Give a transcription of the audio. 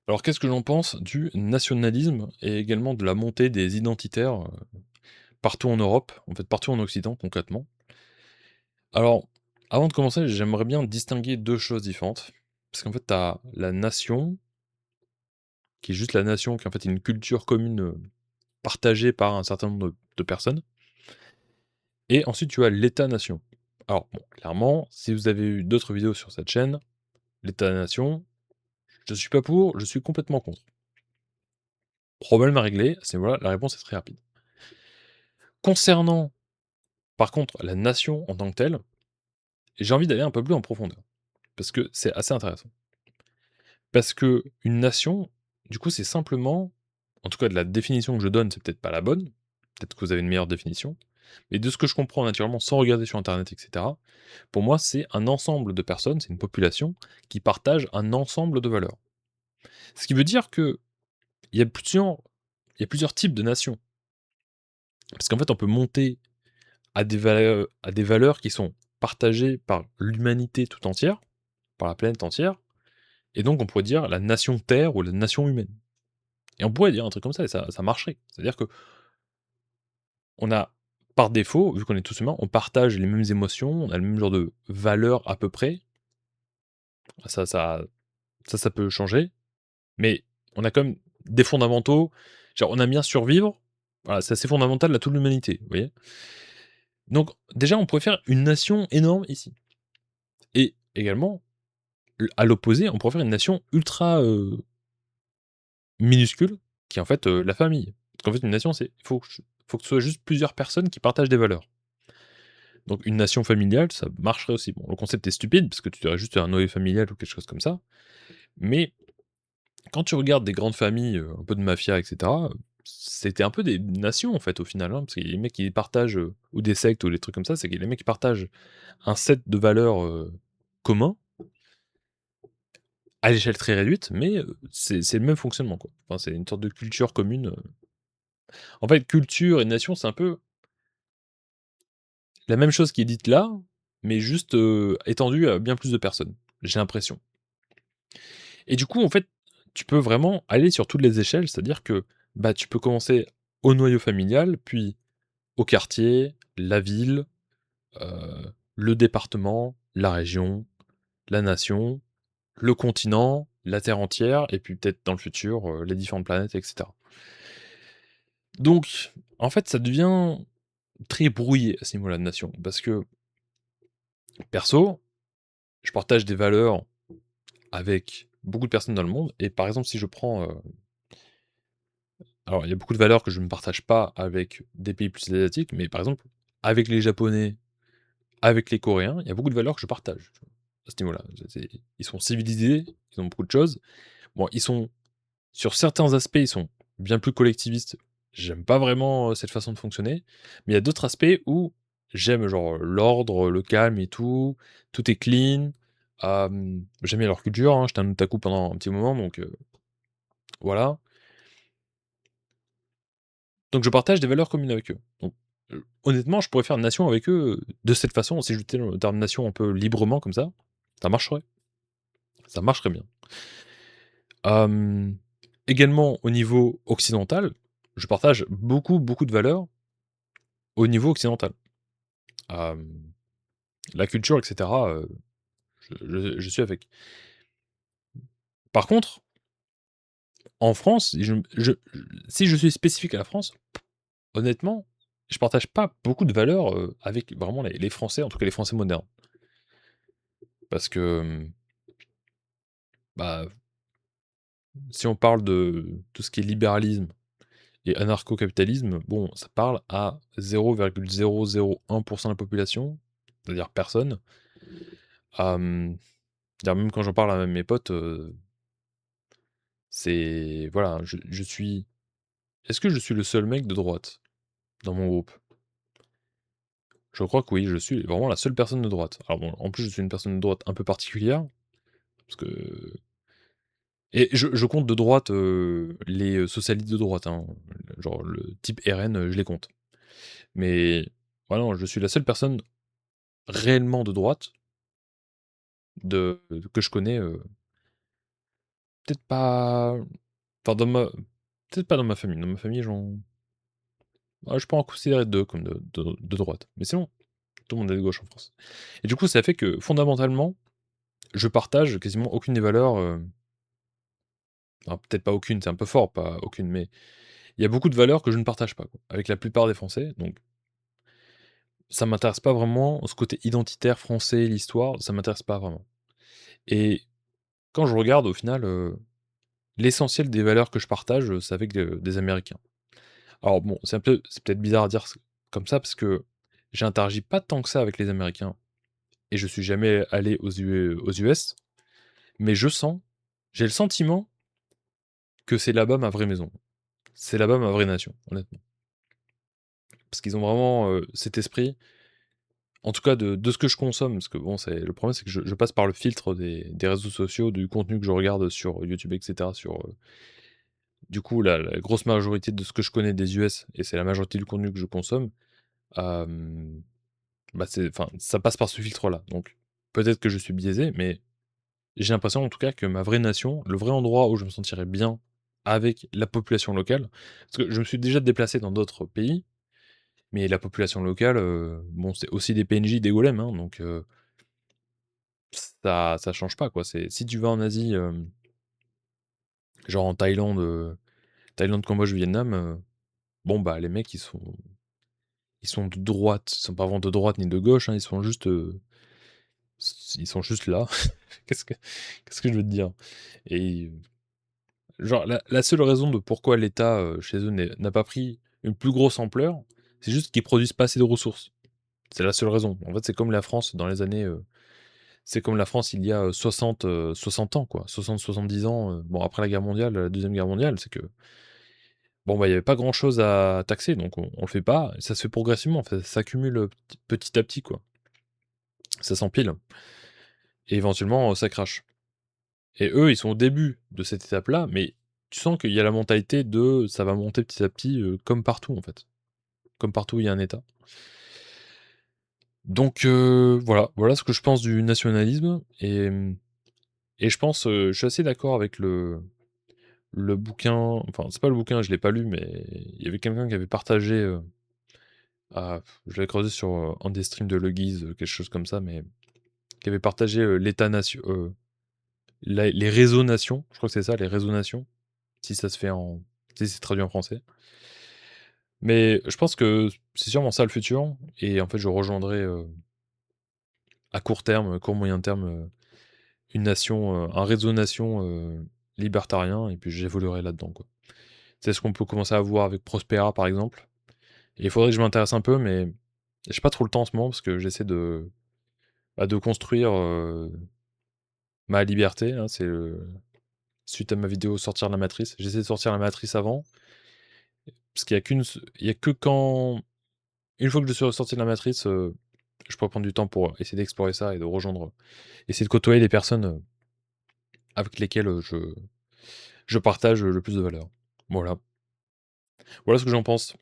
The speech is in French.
Alors qu'est-ce que j'en pense du nationalisme et également de la montée des identitaires, partout en Europe, en fait partout en Occident concrètement? Alors, avant de commencer, j'aimerais bien distinguer 2 choses différentes. Parce qu'en fait, tu as la nation, qui est juste la nation, qui est en fait une culture commune, partagée par un certain nombre de personnes, et ensuite tu as l'État-nation. Alors bon, clairement, si vous avez eu d'autres vidéos sur cette chaîne, l'État-nation, je suis pas pour, je suis complètement contre. Problème à régler, à ce niveau-là, la réponse est très rapide. Concernant par contre, la nation en tant que telle, j'ai envie d'aller un peu plus en profondeur, parce que c'est assez intéressant. Parce que une nation, du coup, c'est simplement, en tout cas de la définition que je donne, c'est peut-être pas la bonne, peut-être que vous avez une meilleure définition, mais de ce que je comprends naturellement sans regarder sur internet, etc., pour moi, c'est un ensemble de personnes, c'est une population qui partage un ensemble de valeurs. Ce qui veut dire que il y a plusieurs, il y a plusieurs types de nations. Parce qu'en fait, on peut monter à des valeurs qui sont partagées par l'humanité tout entière, par la planète entière, et donc on pourrait dire la nation Terre ou la nation humaine. Et on pourrait dire un truc comme ça et ça marcherait. C'est-à-dire que on a, par défaut, vu qu'on est tous humains, on partage les mêmes émotions, on a le même genre de valeurs à peu près. Ça ça ça peut changer, mais on a quand même des fondamentaux, genre on aime bien survivre, voilà, c'est assez fondamental à toute l'humanité, vous voyez? Donc déjà, on pourrait faire une nation énorme ici et également, à l'opposé, on pourrait faire une nation ultra, minuscule, qui est en fait, la famille. Parce qu'en fait, une nation, c'est faut que ce soit juste plusieurs personnes qui partagent des valeurs. Donc une nation familiale, ça marcherait aussi. Bon, le concept est stupide, parce que tu aurais juste un noyau familial ou quelque chose comme ça, mais quand tu regardes des grandes familles, un peu de mafia et cetera, c'était un peu des nations, en fait, au final, hein, parce que les mecs, ils partagent, ou des sectes ou des trucs comme ça, c'est que les mecs, ils partagent un set de valeurs, commun, à l'échelle très réduite, mais c'est le même fonctionnement, quoi. Enfin, c'est une sorte de culture commune, En fait, culture et nation, c'est un peu la même chose qui est dite là, mais juste, étendue à bien plus de personnes, j'ai l'impression. Et du coup, en fait, tu peux vraiment aller sur toutes les échelles, c'est-à-dire que, bah, tu peux commencer au noyau familial, puis au quartier, la ville, le département, la région, la nation, le continent, la terre entière et puis peut-être dans le futur, les différentes planètes et cetera. Donc, en fait, ça devient très brouillé à ce niveau-là de nation, parce que perso, je partage des valeurs avec beaucoup de personnes dans le monde et par exemple, si je prends, alors il y a beaucoup de valeurs que je ne partage pas avec des pays plus asiatiques, mais par exemple, avec les Japonais, avec les Coréens, il y a beaucoup de valeurs que je partage, tu vois? À ce niveau-là. C'est ils sont civilisés, ils ont beaucoup de choses. Bon, ils sont sur certains aspects, ils sont bien plus collectivistes. J'aime pas vraiment, cette façon de fonctionner, mais il y a d'autres aspects où j'aime genre, l'ordre, le calme et tout est clean. J'aime bien leur culture, hein, j'étais un otaku pendant un petit moment donc voilà. Donc je partage des valeurs communes avec eux. Donc, honnêtement, je pourrais faire une nation avec eux, de cette façon, si j'utilisais le terme nation un peu librement comme ça marcherait. Ça marcherait bien. Hem, Également au niveau occidental, je partage beaucoup, beaucoup de valeurs au niveau occidental. Hem, la culture et cetera, je suis avec. Par contre, en France, si je suis spécifique à la France, honnêtement, je partage pas beaucoup de valeurs, avec vraiment les Français, en tout cas les Français modernes. Parce que, bah, si on parle de tout ce qui est libéralisme et anarcho-capitalisme, bon, ça parle à 0,001 de la population, c'est-à-dire personne. Dire même quand j'en parle à mes potes, c'est voilà, je suis est-ce que je suis le seul mec de droite dans mon groupe? Je crois que oui, je suis vraiment la seule personne de droite. Alors bon, en plus, je suis une personne de droite un peu particulière, parce que et je compte de droite, les, socialistes de droite, hein, genre le type RN, je les compte. Mais voilà, non, je suis la seule personne réellement de droite que je connais, peut-être pas enfin dans ma peut-être pas dans ma famille. Dans ma famille, je peux en considérer 2 comme de droite. Mais sinon, tout le monde est de gauche en France. Et du coup, ça fait que fondamentalement, je partage quasiment aucune des valeurs, alors peut-être pas aucune, c'est un peu fort, pas aucune, mais il y a beaucoup de valeurs que je ne partage pas, quoi, avec la plupart des Français. Donc ça m'intéresse pas vraiment, ce côté identitaire français, l'histoire, ça m'intéresse pas vraiment. Et quand je regarde au final, l'essentiel des valeurs que je partage, c'est avec, des Américains. Alors bon, c'est peut-être bizarre à dire comme ça parce que j'interagis pas tant que ça avec les Américains et je suis jamais allé aux US, mais j'ai le sentiment que c'est là-bas ma vraie maison. C'est là-bas ma vraie nation, honnêtement. Parce qu'ils ont vraiment, cet esprit, en tout cas de ce que je consomme, parce que bon, c'est le problème, c'est que je passe par le filtre des réseaux sociaux, du contenu que je regarde sur YouTube et cetera, du coup, la grosse majorité de ce que je connais des US et c'est la majorité du contenu que je consomme, hem, bah, ça passe par ce filtre-là. Donc peut-être que je suis biaisé, mais j'ai l'impression en tout cas que ma vraie nation, le vrai endroit où je me sentirais bien avec la population locale, parce que je me suis déjà déplacé dans d'autres pays, mais la population locale, bon, c'est aussi des PNJ, des golems, hein, donc ça change pas, quoi. C'est si tu vas en Asie, genre en Thaïlande, Cambodge, Vietnam, bon, bah, les mecs, ils sont de droite. Ils sont pas vraiment de droite ni de gauche, hein, ils sont juste là. Qu'est-ce que qu'est-ce que je veux te dire? Et genre la seule raison de pourquoi l'État, chez eux n'a pas pris une plus grosse ampleur, c'est juste qu'ils produisent pas assez de ressources. C'est la seule raison. En fait, c'est comme la France dans les années, c'est comme la France il y a, 60 ans quoi, 60-70 ans, bon après la guerre mondiale, la 2e guerre mondiale, c'est que, bon, bah, il y avait pas grand chose à taxer donc on le fait pas et ça se fait progressivement, en fait, ça s'accumule, petit à petit quoi. Ça s'empile et éventuellement, ça crache. Et eux, ils sont au début de cette étape-là, mais tu sens qu'il y a la mentalité de ça va monter petit à petit, comme partout en fait. Comme partout où il y a un État. Donc voilà ce que je pense du nationalisme et je pense, je suis assez d'accord avec le bouquin, enfin c'est pas le bouquin, je l'ai pas lu, mais il y avait quelqu'un qui avait partagé, je l'avais creusé sur, un des streams de Le Guise, quelque chose comme ça, mais qui avait partagé, l'État-nation, les réseaux-nations, je crois que c'est ça, les réseaux-nations, si ça se fait en si c'est traduit en français. Mais je pense que c'est sûrement ça le futur et en fait je rejoindrai, à court terme, court moyen terme, une nation, un réseau-nation, libertarien et puis j'évoluerai là-dedans, quoi. C'est ce qu'on peut commencer à voir avec Prospera, par exemple et il faudrait que je m'intéresse un peu mais j'ai pas trop le temps en ce moment parce que j'essaie de construire, ma liberté, hein. Suite à ma vidéo «Sortir la matrice», j'essaie de sortir la matrice avant parce il y a que quand une fois que je suis ressorti de la matrice, je pourrais prendre du temps pour essayer d'explorer ça et de rejoindre essayer de côtoyer des personnes, avec lesquelles, je partage, le plus de valeurs. Voilà. Voilà ce que j'en pense.